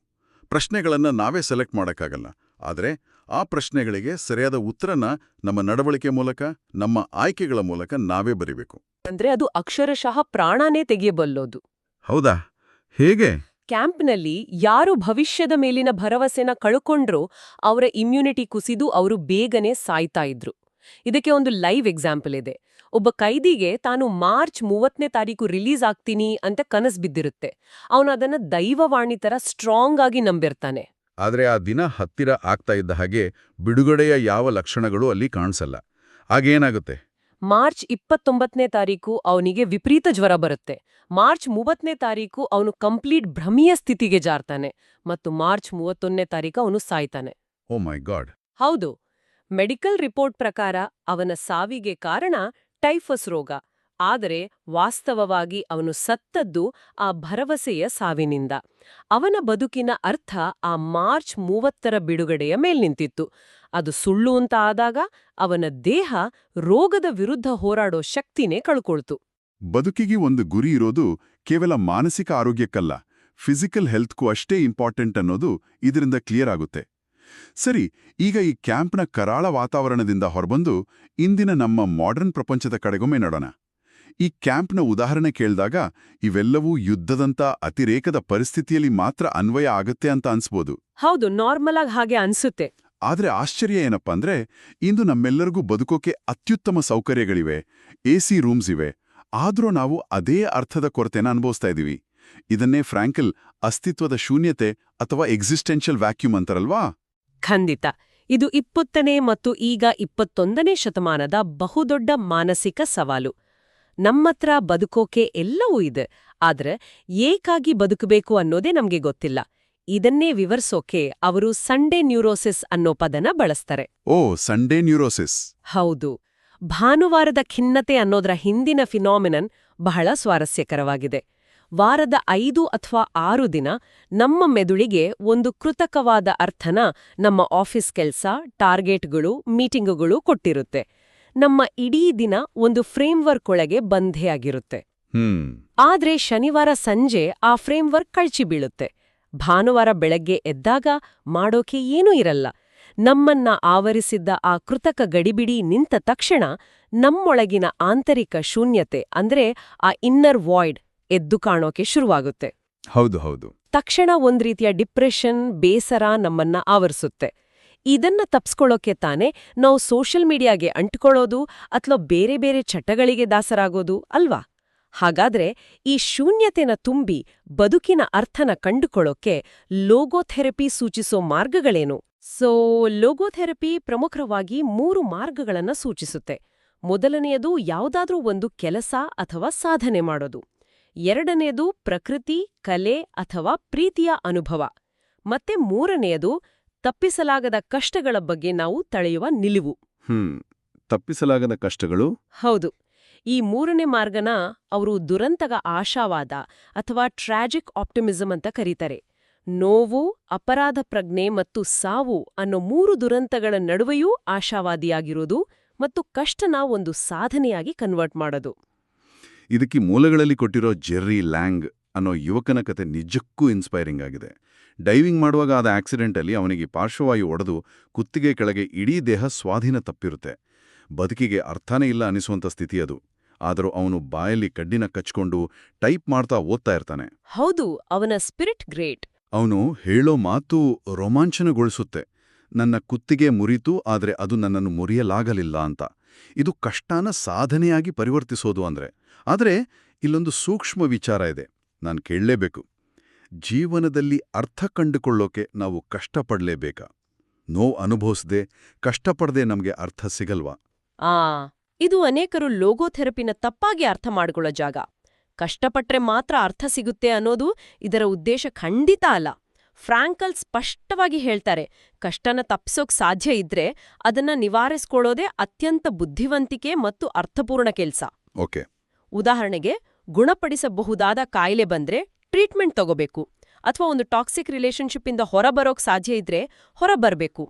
ಪ್ರಶ್ನೆಗಳನ್ನು ನಾವೇ ಸೆಲೆಕ್ಟ್ ಮಾಡೋಕ್ಕಾಗಲ್ಲ, ಆದರೆ ಆ ಪ್ರಶ್ನೆಗಳಿಗೆ ಸರಿಯಾದ ಉತ್ತರನ ನಮ್ಮ ನಡವಳಿಕೆ ಮೂಲಕ, ನಮ್ಮ ಆಯ್ಕೆಗಳ ಮೂಲಕ ನಾವೇ ಬರಿಬೇಕು. ಅಂದ್ರೆ ಅದು ಅಕ್ಷರಶಃ ಪ್ರಾಣನೇ ತೆಗೆಯಬಲ್ಲೋದು. ಹೌದಾ? ಹೇಗೆ? ಕ್ಯಾಂಪ್ನಲ್ಲಿ ಯಾರು ಭವಿಷ್ಯದ ಮೇಲಿನ ಭರವಸೆನ ಕಳ್ಕೊಂಡ್ರೋ ಅವರ ಇಮ್ಯುನಿಟಿ ಕುಸಿದು ಅವರು ಬೇಗನೆ ಸಾಯ್ತಾ ಇದ್ರು. ಇದಕ್ಕೆ ಒಂದು ಲೈವ್ ಎಕ್ಸಾಂಪಲ್ ಇದೆ. ಒಬ್ಬ ಕೈದಿಗೆ ತಾನು ಮಾರ್ಚ್ 30ನೇ ತಾರೀಕು ರಿಲೀಸ್ ಆಗ್ತೀನಿ ಅಂತ ಕನಸು ಬಿದ್ದಿರುತ್ತೆ. ಅವನು ಅದನ್ನ ದೈವವಾಣಿ ತರ ಸ್ಟ್ರಾಂಗ್ ಆಗಿ ನಂಬಿರ್ತಾನೆ. ಆದರೆ ಆ ದಿನ ಹತ್ತಿರ ಆಗ್ತಾ ಇದ್ದ ಹಾಗೆ ಬಿಡುಗಡೆಯ ಯಾವ ಲಕ್ಷಣಗಳು ಅಲ್ಲಿ ಕಾಣಿಸಲ್ಲ. ಆಗೇನಾಗುತ್ತೆ? ಮಾರ್ಚ್ 29ನೇ ತಾರೀಕು ಅವನಿಗೆ ವಿಪರೀತ ಜ್ವರ ಬರುತ್ತೆ. ಮಾರ್ಚ್ 30ನೇ ತಾರೀಕು ಅವನು ಕಂಪ್ಲೀಟ್ ಭ್ರಮೀಯ ಸ್ಥಿತಿಗೆ ಜಾರ್ತಾನೆ. ಮತ್ತು ಮಾರ್ಚ್ 31ನೇ ತಾರೀಕು ಅವನು ಸಾಯ್ತಾನೆ. ಓ ಮೈ ಗಾಡ್. ಹೌದು. ಮೆಡಿಕಲ್ ರಿಪೋರ್ಟ್ ಪ್ರಕಾರ ಅವನ ಸಾವಿಗೆ ಕಾರಣ ಟೈಫಸ್ ರೋಗ. ಆದರೆ ವಾಸ್ತವವಾಗಿ ಅವನು ಸತ್ತದ್ದು ಆ ಭರವಸೆಯ ಸಾವಿನಿಂದ. ಅವನ ಬದುಕಿನ ಅರ್ಥ ಆ ಮಾರ್ಚ್ 30ರ ಬಿಡುಗಡೆಯ ಮೇಲ್ ನಿಂತಿತ್ತು. ಅದು ಸುಳ್ಳು ಅಂತ ಆದಾಗ ಅವನ ದೇಹ ರೋಗದ ವಿರುದ್ಧ ಹೋರಾಡೋ ಶಕ್ತಿನೇ ಕಳ್ಕೊಳ್ತು. ಬದುಕಿಗೆ ಒಂದು ಗುರಿ ಇರೋದು ಕೇವಲ ಮಾನಸಿಕ ಆರೋಗ್ಯಕ್ಕಲ್ಲ, ಫಿಸಿಕಲ್ ಹೆಲ್ತ್ಗೂ ಅಷ್ಟೇ ಇಂಪಾರ್ಟೆಂಟ್ ಅನ್ನೋದು ಇದರಿಂದ ಕ್ಲಿಯರ್ ಆಗುತ್ತೆ. ಸರಿ, ಈಗ ಈ ಕ್ಯಾಂಪ್ನ ಕರಾಳ ವಾತಾವರಣದಿಂದ ಹೊರಬಂದು ಇಂದಿನ ನಮ್ಮ ಮಾಡರ್ನ್ ಪ್ರಪಂಚದ ಕಡೆಗೊಮ್ಮೆ ನೋಡೋಣ. ಈ ಕ್ಯಾಂಪ್ನ ಉದಾಹರಣೆ ಕೇಳಿದಾಗ ಇವೆಲ್ಲವೂ ಯುದ್ಧದಂಥ ಅತಿರೇಕದ ಪರಿಸ್ಥಿತಿಯಲ್ಲಿ ಮಾತ್ರ ಅನ್ವಯ ಆಗತ್ತೆ ಅಂತ ಅನ್ಸ್ಬೋದು. ಹೌದು, ನಾರ್ಮಲ್ ಆಗಿ ಹಾಗೆ ಅನ್ಸುತ್ತೆ. ಆದ್ರೆ ಆಶ್ಚರ್ಯ ಏನಪ್ಪಾ ಅಂದ್ರೆ, ಇಂದು ನಮ್ಮೆಲ್ಲರಿಗೂ ಬದುಕೋಕೆ ಅತ್ಯುತ್ತಮ ಸೌಕರ್ಯಗಳಿವೆ, AC ರೂಮ್ಸ್ ಇವೆ. ಆದ್ರೂ ನಾವು ಅದೇ ಅರ್ಥದ ಕೊರತೆನ ಅನುಭವಿಸ್ತಾ ಇದೀವಿ. ಇದನ್ನೇ ಫ್ರಾಂಕಲ್ ಅಸ್ತಿತ್ವದ ಶೂನ್ಯತೆ ಅಥವಾ ಎಕ್ಸಿಸ್ಟೆನ್ಷಿಯಲ್ ವ್ಯಾಕ್ಯೂಮ್ ಅಂತಾರಲ್ವಾ? ಖಂಡಿತ. ಇದು 20ನೇ ಮತ್ತು ಈಗ 21ನೇ ಶತಮಾನದ ಬಹುದೊಡ್ಡ ಮಾನಸಿಕ ಸವಾಲು. ನಮ್ಮತ್ರ ಬದುಕೋಕೆ ಎಲ್ಲವೂ ಇದೆ, ಆದ್ರೆ ಏಕಾಗಿ ಬದುಕಬೇಕು ಅನ್ನೋದೇ ನಮ್ಗೆ ಗೊತ್ತಿಲ್ಲ. ಇದನ್ನೇ ವಿವರಿಸೋಕೆ ಅವರು ಸಂಡೇ ನ್ಯೂರೋಸಿಸ್ ಅನ್ನೋ ಪದನ ಬಳಸ್ತಾರೆ. ಓ, ಸಂಡೇ ನ್ಯೂರೋಸಿಸ್. ಹೌದು. ಭಾನುವಾರದ ಖಿನ್ನತೆ ಅನ್ನೋದರ ಹಿಂದಿನ ಫಿನಾಮಿನನ್ ಬಹಳ ಸ್ವಾರಸ್ಯಕರವಾಗಿದೆ. ವಾರದ 5 ಅಥವಾ 6 ದಿನ ನಮ್ಮ ಮೆದುಳಿಗೆ ಒಂದು ಕೃತಕವಾದ ಅರ್ಥನ ನಮ್ಮ ಆಫೀಸ್ ಕೆಲ್ಸ, ಟಾರ್ಗೆಟ್ಗಳು, ಮೀಟಿಂಗುಗಳು ಕೊಟ್ಟಿರುತ್ತೆ. ನಮ್ಮ ಇಡೀ ದಿನ ಒಂದು ಫ್ರೇಮ್ವರ್ಕ್ ಒಳಗೆ ಬಂಧೆಯಾಗಿರುತ್ತೆ. ಆದ್ರೆ ಶನಿವಾರ ಸಂಜೆ ಆ ಫ್ರೇಮ್ವರ್ಕ್ ಕಳ್ಚಿ ಬೀಳುತ್ತೆ. ಭಾನುವಾರ ಬೆಳಗ್ಗೆ ಎದ್ದಾಗ ಮಾಡೋಕೆ ಏನೂ ಇರಲ್ಲ. ನಮ್ಮನ್ನ ಆವರಿಸಿದ್ದ ಆ ಕೃತಕ ಗಡಿಬಿಡಿ ನಿಂತ ತಕ್ಷಣ ನಮ್ಮೊಳಗಿನ ಆಂತರಿಕ ಶೂನ್ಯತೆ ಅಂದ್ರೆ ಆ ಇನ್ನರ್ ವಾಯ್ಡ್ ಎದ್ದು ಕಾಣೋಕೆ ಶುರುವಾಗುತ್ತೆ. ಹೌದು ಹೌದು. ತಕ್ಷಣ ಒಂದ್ ರೀತಿಯ ಡಿಪ್ರೆಷನ್, ಬೇಸರ ನಮ್ಮನ್ನ ಆವರಿಸುತ್ತೆ. ಇದನ್ನ ತಪ್ಸ್ಕೊಳ್ಳೋಕೆ ತಾನೇ ನಾವು ಸೋಷಿಯಲ್ ಮೀಡಿಯಾಗೆ ಅಂಟ್ಕೊಳ್ಳೋದು ಅಥವಾ ಬೇರೆ ಬೇರೆ ಚಟಗಳಿಗೆ ದಾಸರಾಗೋದು ಅಲ್ವಾ? ಹಾಗಾದ್ರೆ ಈ ಶೂನ್ಯತೆನ ತುಂಬಿ ಬದುಕಿನ ಅರ್ಥನ ಕಂಡುಕೊಳ್ಳೋಕೆ ಲೋಗೋಥೆರಪಿ ಸೂಚಿಸೋ ಮಾರ್ಗಗಳೇನು? ಲೋಗೋಥೆರಪಿ ಪ್ರಮುಖವಾಗಿ 3 ಮಾರ್ಗಗಳನ್ನ ಸೂಚಿಸುತ್ತೆ. ಮೊದಲನೆಯದು ಯಾವುದಾದ್ರೂ ಒಂದು ಕೆಲಸ ಅಥವಾ ಸಾಧನೆ ಮಾಡೋದು. ಎರಡನೆಯದು ಪ್ರಕೃತಿ, ಕಲೆ ಅಥವಾ ಪ್ರೀತಿಯ ಅನುಭವ. ಮತ್ತೆ ಮೂರನೆಯದು ತಪ್ಪಿಸಲಾಗದ ಕಷ್ಟಗಳ ಬಗ್ಗೆ ನಾವು ತಳೆಯುವ ನಿಲುವು. ತಪ್ಪಿಸಲಾಗದ ಕಷ್ಟಗಳು? ಹೌದು. ಈ 3ನೇ ಮಾರ್ಗನ ಅವರು ದುರಂತಗ ಆಶಾವಾದ ಅಥವಾ ಟ್ರಾಜಿಕ್ ಆಪ್ಟಿಮಿಸಂ ಅಂತ ಕರೀತಾರೆ. ನೋವು, ಅಪರಾಧ ಪ್ರಜ್ಞೆ ಮತ್ತು ಸಾವು ಅನ್ನೋ 3 ದುರಂತಗಳ ನಡುವೆಯೂ ಆಶಾವಾದಿಯಾಗಿರೋದು ಮತ್ತು ಕಷ್ಟನ ಒಂದು ಸಾಧನೆಯಾಗಿ ಕನ್ವರ್ಟ್ ಮಾಡೋದು. ಇದಕ್ಕೆ ಮೂಲಗಳಲ್ಲಿ ಕೊಟ್ಟಿರೋ ಜೆರ್ರಿ ಲ್ಯಾಂಗ್ ಅನ್ನೋ ಯುವಕನ ಕತೆ ನಿಜಕ್ಕೂ ಇನ್ಸ್ಪೈರಿಂಗ್ ಆಗಿದೆ. ಡೈವಿಂಗ್ ಮಾಡುವಾಗ ಆದ ಆಕ್ಸಿಡೆಂಟಲ್ಲಿ ಅವನಿಗೆ ಪಾರ್ಶ್ವವಾಯು ಒಡೆದು ಕುತ್ತಿಗೆ ಕೆಳಗೆ ಇಡೀ ದೇಹ ಸ್ವಾಧೀನ ತಪ್ಪಿರುತ್ತೆ. ಬದುಕಿಗೆ ಅರ್ಥನೇ ಇಲ್ಲ ಅನಿಸುವಂಥ ಸ್ಥಿತಿ ಅದು. ಆದರೂ ಅವನು ಬಾಯಲ್ಲಿ ಕಡ್ಡಿನ ಕಚ್ಕೊಂಡು ಟೈಪ್ ಮಾಡ್ತಾ ಓದ್ತಾ ಇರ್ತಾನೆ. ಹೌದು, ಅವನ ಸ್ಪಿರಿಟ್ ಗ್ರೇಟ್. ಅವನು ಹೇಳೋ ಮಾತು ರೋಮಾಂಚನಗೊಳಿಸುತ್ತೆ. ನನ್ನ ಕುತ್ತಿಗೆ ಮುರಿತು, ಆದರೆ ಅದು ನನ್ನನ್ನು ಮುರಿಯಲಾಗಲಿಲ್ಲ ಅಂತ. ಇದು ಕಷ್ಟನ ಸಾಧನೆಯಾಗಿ ಪರಿವರ್ತಿಸೋದು ಅಂದ್ರೆ. ಆದರೆ ಇಲ್ಲೊಂದು ಸೂಕ್ಷ್ಮ ವಿಚಾರ ಇದೆ, ನಾನು ಕೇಳಲೇಬೇಕು. ಜೀವನದಲ್ಲಿ ಅರ್ಥ ಕಂಡುಕೊಳ್ಳೋಕೆ ನಾವು ಕಷ್ಟಪಡಲೇಬೇಕಾ? ನೋವು ಅನುಭವಿಸದೆ, ಕಷ್ಟಪಡದೆ ನಮಗೆ ಅರ್ಥ ಸಿಗಲ್ವಾ? ಇದು ಅನೇಕರು ಲೋಗೋಥೆರಪಿನ ತಪ್ಪಾಗಿ ಅರ್ಥ ಮಾಡ್ಕೊಳ್ಳೋ ಜಾಗ. ಕಷ್ಟಪಟ್ರೆ ಮಾತ್ರ ಅರ್ಥ ಸಿಗುತ್ತೆ ಅನ್ನೋದು ಇದರ ಉದ್ದೇಶ ಖಂಡಿತ ಅಲ್ಲ. ಫ್ರಾಂಕಲ್ ಸ್ಪಷ್ಟವಾಗಿ ಹೇಳ್ತಾರೆ, ಕಷ್ಟನ ತಪ್ಪಿಸೋಕ್ ಸಾಧ್ಯ ಇದ್ರೆ ಅದನ್ನ ನಿವಾರಿಸ್ಕೊಳ್ಳೋದೇ ಅತ್ಯಂತ ಬುದ್ಧಿವಂತಿಕೆ ಮತ್ತು ಅರ್ಥಪೂರ್ಣ ಕೆಲ್ಸ. ಓಕೆ. ಉದಾಹರಣೆಗೆ, ಗುಣಪಡಿಸಬಹುದಾದ ಕಾಯಿಲೆ ಬಂದ್ರೆ ಟ್ರೀಟ್ಮೆಂಟ್ ತಗೋಬೇಕು, ಅಥವಾ ಒಂದು ಟಾಕ್ಸಿಕ್ ರಿಲೇಶನ್ಶಿಪ್ಪಿಂದ ಹೊರಬರೋಕ್ ಸಾಧ್ಯ ಇದ್ರೆ ಹೊರಬರ್ಬೇಕು.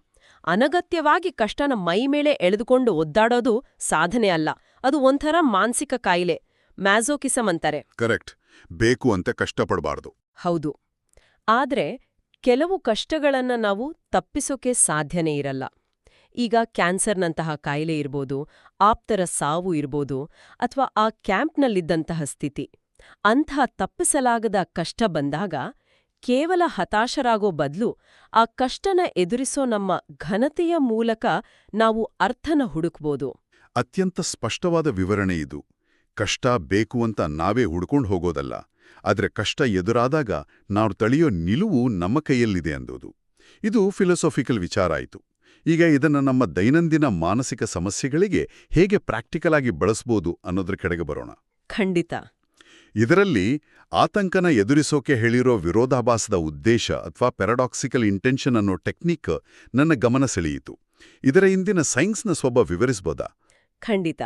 ಅನಗತ್ಯವಾಗಿ ಕಷ್ಟನ ಮೈಮೇಲೆ ಎಳೆದುಕೊಂಡು ಒದ್ದಾಡೋದು ಸಾಧನೆ ಅಲ್ಲ, ಅದು ಒಂಥರ ಮಾನಸಿಕ ಕಾಯಿಲೆ, ಮ್ಯಾಸೋಕಿಸಮ್ ಅಂತಾರೆ. ಕರೆಕ್ಟ್. ಬೇಕು ಅಂತ ಕಷ್ಟಪಡಬಾರ್ದು. ಹೌದು. ಆದ್ರೆ ಕೆಲವು ಕಷ್ಟಗಳನ್ನ ನಾವು ತಪ್ಪಿಸೋಕೆ ಸಾಧ್ಯನೇ ಇರಲ್ಲ. ಈಗ ಕ್ಯಾನ್ಸರ್ನಂತಹ ಕಾಯಿಲೆ ಇರ್ಬೋದು, ಆಪ್ತರ ಸಾವು ಇರ್ಬೋದು, ಅಥವಾ ಆ ಕ್ಯಾಂಪ್ನಲ್ಲಿದ್ದಂತಹ ಸ್ಥಿತಿ. ಅಂಥ ತಪ್ಪಿಸಲಾಗದ ಕಷ್ಟ ಬಂದಾಗ ಕೇವಲ ಹತಾಶರಾಗೋ ಬದಲು ಆ ಕಷ್ಟನ ಎದುರಿಸೋ ನಮ್ಮ ಘನತೆಯ ಮೂಲಕ ನಾವು ಅರ್ಥನ ಹುಡುಕ್ಬೋದು. ಅತ್ಯಂತ ಸ್ಪಷ್ಟವಾದ ವಿವರಣೆ ಇದು. ಕಷ್ಟ ಬೇಕು ಅಂತ ನಾವೇ ಹುಡ್ಕೊಂಡು ಹೋಗೋದಲ್ಲ, ಆದರೆ ಕಷ್ಟ ಎದುರಾದಾಗ ನಾವು ತಳೆಯೋ ನಿಲುವು ನಮ್ಮ ಕೈಯಲ್ಲಿದೆ ಅಂದೋದು. ಇದು ಫಿಲಸಾಫಿಕಲ್ ವಿಚಾರ ಆಯಿತು. ಈಗ ಇದನ್ನು ನಮ್ಮ ದೈನಂದಿನ ಮಾನಸಿಕ ಸಮಸ್ಯೆಗಳಿಗೆ ಹೇಗೆ ಪ್ರಾಕ್ಟಿಕಲ್ ಆಗಿ ಬಳಸ್ಬೋದು ಅನ್ನೋದ್ರ ಕಡೆಗೆ ಬರೋಣ. ಖಂಡಿತ. ಇದರಲ್ಲಿ ಆತಂಕನ ಎದುರಿಸೋಕೆ ಹೇಳಿರೋ ವಿರೋಧಾಭಾಸದ ಉದ್ದೇಶ ಅಥವಾ ಪ್ಯಾರಾಡಾಕ್ಸಿಕಲ್ ಇಂಟೆನ್ಷನ್ ಅನ್ನೋ ಟೆಕ್ನಿಕ್ ನನ್ನ ಗಮನ ಸೆಳೆಯಿತು. ಇದರ ಹಿಂದಿನ ಸೈನ್ಸ್ನ ಸ್ವಭಾವ ವಿವರಿಸ್ಬೋದಾ? ಖಂಡಿತ.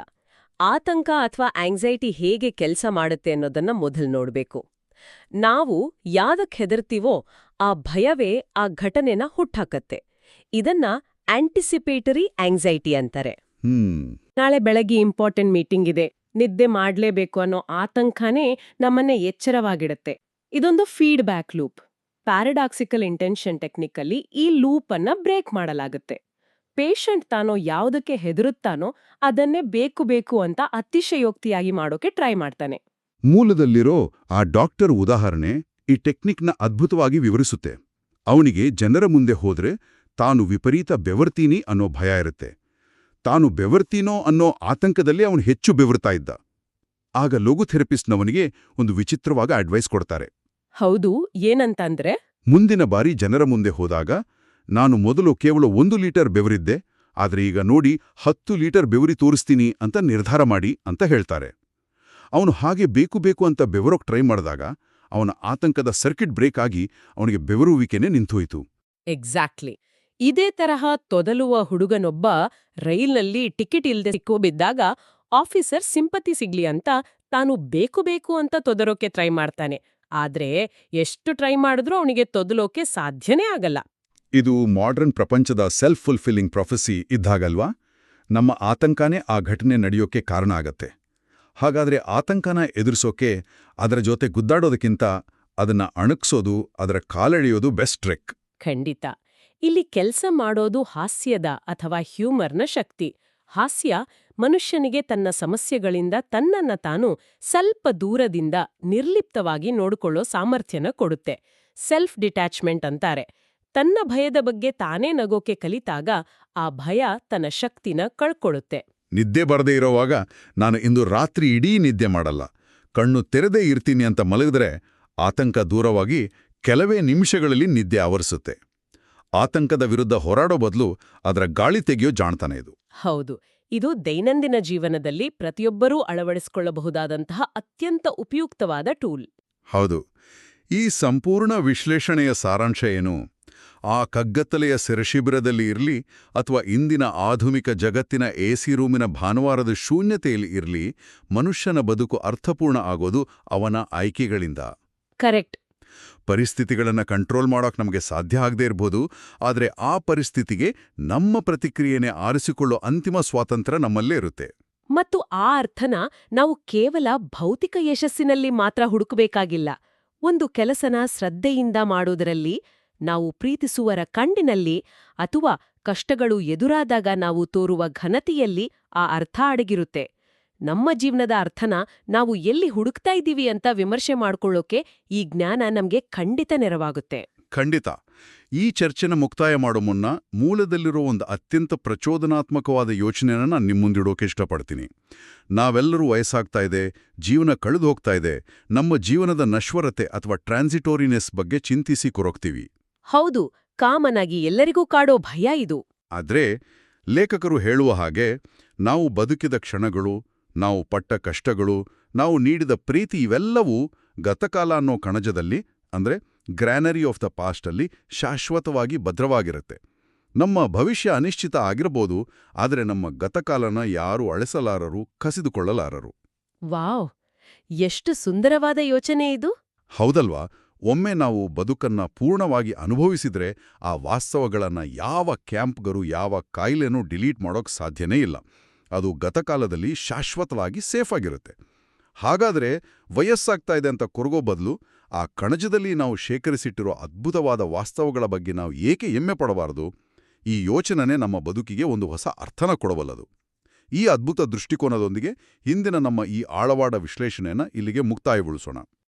ಆತಂಕ ಅಥವಾ ಆಂಗ್ಸೈಟಿ ಹೇಗೆ ಕೆಲಸ ಮಾಡುತ್ತೆ ಅನ್ನೋದನ್ನ ಮೊದಲು ನೋಡ್ಬೇಕು. ನಾವು ಯಾದಕ್ ಹೆದರ್ತೀವೋ ಆ ಭಯವೇ ಆ ಘಟನೆನ ಹುಟ್ಟಾಕತ್ತೆ. ಇದನ್ನ ಆಂಟಿಸಿಪೇಟರಿ ಆಂಗ್ಸೈಟಿ ಅಂತಾರೆ. ನಾಳೆ ಬೆಳಗ್ಗೆ ಇಂಪಾರ್ಟೆಂಟ್ ಮೀಟಿಂಗ್ ಇದೆ, ನಿದ್ದೆ ಮಾಡ್ಲೇಬೇಕು ಅನ್ನೋ ಆತಂಕನೇ ನಮ್ಮನ್ನೇ ಎಚ್ಚರವಾಗಿಡುತ್ತೆ. ಇದೊಂದು ಫೀಡ್ಬ್ಯಾಕ್ ಲೂಪ್. ಪ್ಯಾರಾಡಾಕ್ಸಿಕಲ್ ಇಂಟೆನ್ಷನ್ ಟೆಕ್ನಿಕಲ್ಲಿ ಈ ಲೂಪ್ ಅನ್ನ ಬ್ರೇಕ್ ಮಾಡಲಾಗುತ್ತೆ. ಪೇಷಂಟ್ ತಾನೋ ಯಾವುದಕ್ಕೆ ಹೆದರುತ್ತಾನೋ ಅದನ್ನೇ ಬೇಕು ಅಂತ ಅತಿಶಯೋಕ್ತಿಯಾಗಿ ಮಾಡೋಕೆ ಟ್ರೈ ಮಾಡ್ತಾನೆ. ಮೂಲದಲ್ಲಿರೋ ಆ ಡಾಕ್ಟರ್ ಉದಾಹರಣೆ ಈ ಟೆಕ್ನಿಕ್ನ ಅದ್ಭುತವಾಗಿ ವಿವರಿಸುತ್ತೆ. ಅವನಿಗೆ ಜನರ ಮುಂದೆ ಹೋದ್ರೆ ತಾನು ವಿಪರೀತ ಬೆವರ್ತೀನಿ ಅನ್ನೋ ಭಯ ಇರುತ್ತೆ. ತಾನು ಬೆವರ್ತೀನೋ ಅನ್ನೋ ಆತಂಕದಲ್ಲಿ ಅವನು ಹೆಚ್ಚು ಬೆವರ್ತಾ ಇದ್ದ. ಆಗ ಲೋಗೋಥೆರಪಿಸ್ಟ್ನವನಿಗೆ ಒಂದು ವಿಚಿತ್ರವಾದ ಅಡ್ವೈಸ್ ಕೊಡ್ತಾರೆ. ಹೌದು, ಏನಂತಂದ್ರೆ, ಮುಂದಿನ ಬಾರಿ ಜನರ ಮುಂದೆ ಹೋದಾಗ ನಾನು ಮೊದಲು ಕೇವಲ 1 ಲೀಟರ್ ಬೆವರಿದ್ದೆ, ಆದ್ರೆ ಈಗ ನೋಡಿ 10 ಲೀಟರ್ ಬೆವರಿ ತೋರಿಸ್ತೀನಿ ಅಂತ ನಿರ್ಧಾರ ಮಾಡಿ ಅಂತ ಹೇಳ್ತಾರೆ. ಅವನು ಹಾಗೆ ಬೇಕು ಅಂತ ಬೆವರೋಕ್ ಟ್ರೈ ಮಾಡಿದಾಗ ಅವನ ಆತಂಕದ ಸರ್ಕಿಟ್ ಬ್ರೇಕ್ ಆಗಿ ಅವನಿಗೆ ಬೆವರುವಿಕೆನೇ ನಿಂತೋಯ್ತು. ಎಕ್ಸಾಕ್ಟ್ಲಿ. ಇದೇ ತರಹ ತೊದಲುವ ಹುಡುಗನೊಬ್ಬ ರೈಲ್ನಲ್ಲಿ ಟಿಕೆಟ್ ಇಲ್ದೆ ಸಿಕ್ಕೋಬಿದ್ದಾಗ ಆಫೀಸರ್ ಸಿಂಪತಿ ಸಿಗ್ಲಿ ಅಂತ ತಾನು ಬೇಕು ಅಂತ ತೊದರೋಕೆ ಟ್ರೈ ಮಾಡ್ತಾನೆ. ಆದ್ರೆ ಎಷ್ಟು ಟ್ರೈ ಮಾಡಿದ್ರೂ ಅವನಿಗೆ ತೊದಲೋಕೆ ಸಾಧ್ಯನೇ ಆಗಲ್ಲ. ಇದು ಮಾಡರ್ನ್ ಪ್ರಪಂಚದ ಸೆಲ್ಫ್ ಫುಲ್ಫಿಲ್ಲಿಂಗ್ ಪ್ರೊಫೆಸಿ ಇದ್ದಾಗಲ್ವಾ? ನಮ್ಮ ಆತಂಕನೇ ಆ ಘಟನೆ ನಡೆಯೋಕೆ ಕಾರಣ ಆಗತ್ತೆ. ಹಾಗಾದ್ರೆ ಆತಂಕನ ಎದುರಿಸೋಕೆ ಅದರ ಜೊತೆ ಗುದ್ದಾಡೋದಕ್ಕಿಂತ ಅದನ್ನ ಅಣುಕ್ಸೋದು, ಅದರ ಕಾಲೆಳೆಯೋದು ಬೆಸ್ಟ್ ಟ್ರಿಕ್. ಖಂಡಿತ. ಇಲ್ಲಿ ಕೆಲಸ ಮಾಡೋದು ಹಾಸ್ಯದ ಅಥವಾ ಹ್ಯೂಮರ್ನ ಶಕ್ತಿ. ಹಾಸ್ಯ ಮನುಷ್ಯನಿಗೆ ತನ್ನ ಸಮಸ್ಯೆಗಳಿಂದ ತನ್ನನ್ನ ತಾನು ಸ್ವಲ್ಪ ದೂರದಿಂದ ನಿರ್ಲಿಪ್ತವಾಗಿ ನೋಡಿಕೊಳ್ಳೋ ಸಾಮರ್ಥ್ಯನ ಕೊಡುತ್ತೆ. ಸೆಲ್ಫ್ ಡಿಟ್ಯಾಚ್ಮೆಂಟ್ ಅಂತಾರೆ. ತನ್ನ ಭಯದ ಬಗ್ಗೆ ತಾನೇ ನಗೋಕೆ ಕಲಿತಾಗ ಆ ಭಯ ತನ್ನ ಶಕ್ತಿನ ಕಳ್ಕೊಳ್ಳುತ್ತೆ. ನಿದ್ದೆ ಬರದೇ ಇರೋವಾಗ ನಾನು ಇಂದು ರಾತ್ರಿ ಇಡೀ ನಿದ್ದೆ ಮಾಡಲ್ಲ, ಕಣ್ಣು ತೆರೆದೇ ಇರ್ತೀನಿ ಅಂತ ಮಲಗಿದ್ರೆ ಆತಂಕ ದೂರವಾಗಿ ಕೆಲವೇ ನಿಮಿಷಗಳಲ್ಲಿ ನಿದ್ದೆ ಆವರಿಸುತ್ತೆ. ಆತಂಕದ ವಿರುದ್ಧ ಹೋರಾಡೋ ಬದಲು ಅದರ ಗಾಳಿ ತೆಗೆಯೋ ಜಾಣ್ತಾನೆ ಇದು. ಹೌದು, ಇದು ದೈನಂದಿನ ಜೀವನದಲ್ಲಿ ಪ್ರತಿಯೊಬ್ಬರೂ ಅಳವಡಿಸಿಕೊಳ್ಳಬಹುದಾದಂತಹ ಅತ್ಯಂತ ಉಪಯುಕ್ತವಾದ ಟೂಲ್. ಹೌದು. ಈ ಸಂಪೂರ್ಣ ವಿಶ್ಲೇಷಣೆಯ ಸಾರಾಂಶ ಏನು? ಆ ಕಗ್ಗತ್ತಲೆಯ ಸೆರೆಶಿಬಿರದಲ್ಲಿ ಇರಲಿ ಅಥವಾ ಇಂದಿನ ಆಧುನಿಕ ಜಗತ್ತಿನ ಎಸಿ ರೂಮಿನ ಭಾನುವಾರದ ಶೂನ್ಯತೆಯಲ್ಲಿ ಇರಲಿ, ಮನುಷ್ಯನ ಬದುಕು ಅರ್ಥಪೂರ್ಣ ಆಗೋದು ಅವನ ಆಯ್ಕೆಗಳಿಂದ. ಕರೆಕ್ಟ್. ಪರಿಸ್ಥಿತಿಗಳನ್ನು ಕಂಟ್ರೋಲ್ ಮಾಡೋಕೆ ನಮಗೆ ಸಾಧ್ಯ ಆಗದೇ ಇರ್ಬೋದು, ಆದರೆ ಆ ಪರಿಸ್ಥಿತಿಗೆ ನಮ್ಮ ಪ್ರತಿಕ್ರಿಯೆನೇ ಆರಿಸಿಕೊಳ್ಳೋ ಅಂತಿಮ ಸ್ವಾತಂತ್ರ್ಯ ನಮ್ಮಲ್ಲೇ ಇರುತ್ತೆ. ಮತ್ತು ಆ ಅರ್ಥನ ನಾವು ಕೇವಲ ಭೌತಿಕ ಯಶಸ್ಸಿನಲ್ಲಿ ಮಾತ್ರ ಹುಡುಕಬೇಕಾಗಿಲ್ಲ. ಒಂದು ಕೆಲಸನ ಶ್ರದ್ಧೆಯಿಂದ ಮಾಡೋದರಲ್ಲಿ, ನಾವು ಪ್ರೀತಿಸುವರ ಕಣ್ಣಿನಲ್ಲಿ ಅಥವಾ ಕಷ್ಟಗಳು ಎದುರಾದಾಗ ನಾವು ತೋರುವ ಘನತೆಯಲ್ಲಿ ಆ ಅರ್ಥ ಅಡಗಿರುತ್ತೆ. ನಮ್ಮ ಜೀವನದ ಅರ್ಥನ ನಾವು ಎಲ್ಲಿ ಹುಡುಕ್ತಾ ಇದ್ದೀವಿ ಅಂತ ವಿಮರ್ಶೆ ಮಾಡ್ಕೊಳ್ಳೋಕೆ ಈ ಜ್ಞಾನ ನಮ್ಗೆ ಖಂಡಿತ ನೆರವಾಗುತ್ತೆ. ಖಂಡಿತ. ಈ ಚರ್ಚೆನ ಮುಕ್ತಾಯ ಮಾಡೋ ಮುನ್ನ ಮೂಲದಲ್ಲಿರೋ ಒಂದು ಅತ್ಯಂತ ಪ್ರಚೋದನಾತ್ಮಕವಾದ ಯೋಚನೆನ ನಾನು ನಿಮ್ಮ ಮುಂದಿಡೋಕೆ ಇಷ್ಟಪಡ್ತೀನಿ. ನಾವೆಲ್ಲರೂ ವಯಸ್ಸಾಗ್ತಾ ಇದೆ, ಜೀವನ ಕಳೆದು ಹೋಗ್ತಾ ಇದೆ, ನಮ್ಮ ಜೀವನದ ನಶ್ವರತೆ ಅಥವಾ ಟ್ರಾನ್ಸಿಟೋರಿನೆಸ್ ಬಗ್ಗೆ ಚಿಂತಿಸಿ ಕೊರಗ್ತೀವಿ. ಹೌದು, ಕಾಮನ್ ಆಗಿ ಎಲ್ಲರಿಗೂ ಕಾಡೋ ಭಯ ಇದು. ಆದ್ರೆ ಲೇಖಕರು ಹೇಳುವ ಹಾಗೆ ನಾವು ಬದುಕಿದ ಕ್ಷಣಗಳು, ನಾವು ಪಟ್ಟ ಕಷ್ಟಗಳು, ನಾವು ನೀಡಿದ ಪ್ರೀತಿ ಇವೆಲ್ಲವೂ ಗತಕಾಲ ಅನ್ನೋ ಕಣಜದಲ್ಲಿ ಅಂದ್ರೆ ಗ್ರ್ಯಾನರಿ ಆಫ್ ದ ಪಾಸ್ಟಲ್ಲಿ ಶಾಶ್ವತವಾಗಿ ಭದ್ರವಾಗಿರುತ್ತೆ. ನಮ್ಮ ಭವಿಷ್ಯ ಅನಿಶ್ಚಿತ ಆಗಿರಬಹುದು, ಆದರೆ ನಮ್ಮ ಗತಕಾಲನ ಯಾರೂ ಅಳಿಸಲಾರರು, ಕಸಿದುಕೊಳ್ಳಲಾರರು. ವಾವ್, ಎಷ್ಟು ಸುಂದರವಾದ ಯೋಚನೆ ಇದು. ಹೌದಲ್ವಾ? ಒಮ್ಮೆ ನಾವು ಬದುಕನ್ನ ಪೂರ್ಣವಾಗಿ ಅನುಭವಿಸಿದ್ರೆ ಆ ವಾಸ್ತವಗಳನ್ನ ಯಾವ ಕ್ಯಾಂಪ್ಗರು, ಯಾವ ಕಾಯಿಲೆನೂ ಡಿಲೀಟ್ ಮಾಡೋಕ್ ಸಾಧ್ಯನೇ ಇಲ್ಲ. ಅದು ಗತಕಾಲದಲ್ಲಿ ಶಾಶ್ವತವಾಗಿ ಸೇಫ್ ಆಗಿರುತ್ತೆ. ಹಾಗಾದ್ರೆ ವಯಸ್ಸಾಗ್ತಾ ಇದೆ ಅಂತ ಕೊರಗೋ ಬದಲು ಆ ಕಣಜದಲ್ಲಿ ನಾವು ಶೇಖರಿಸಿಟ್ಟಿರೋ ಅದ್ಭುತವಾದ ವಾಸ್ತವಗಳ ಬಗ್ಗೆ ನಾವು ಏಕೆ ಹೆಮ್ಮೆ ಪಡಬಾರದು? ಈ ಯೋಚನೆನೇ ನಮ್ಮ ಬದುಕಿಗೆ ಒಂದು ಹೊಸ ಅರ್ಥನ ಕೊಡಬಲ್ಲದು. ಈ ಅದ್ಭುತ ದೃಷ್ಟಿಕೋನದೊಂದಿಗೆ ಹಿಂದಿನ ನಮ್ಮ ಈ ಆಳವಾದ ವಿಶ್ಲೇಷಣೆಯನ್ನು ಇಲ್ಲಿಗೆ ಮುಕ್ತಾಯಗೊಳಿಸೋಣ.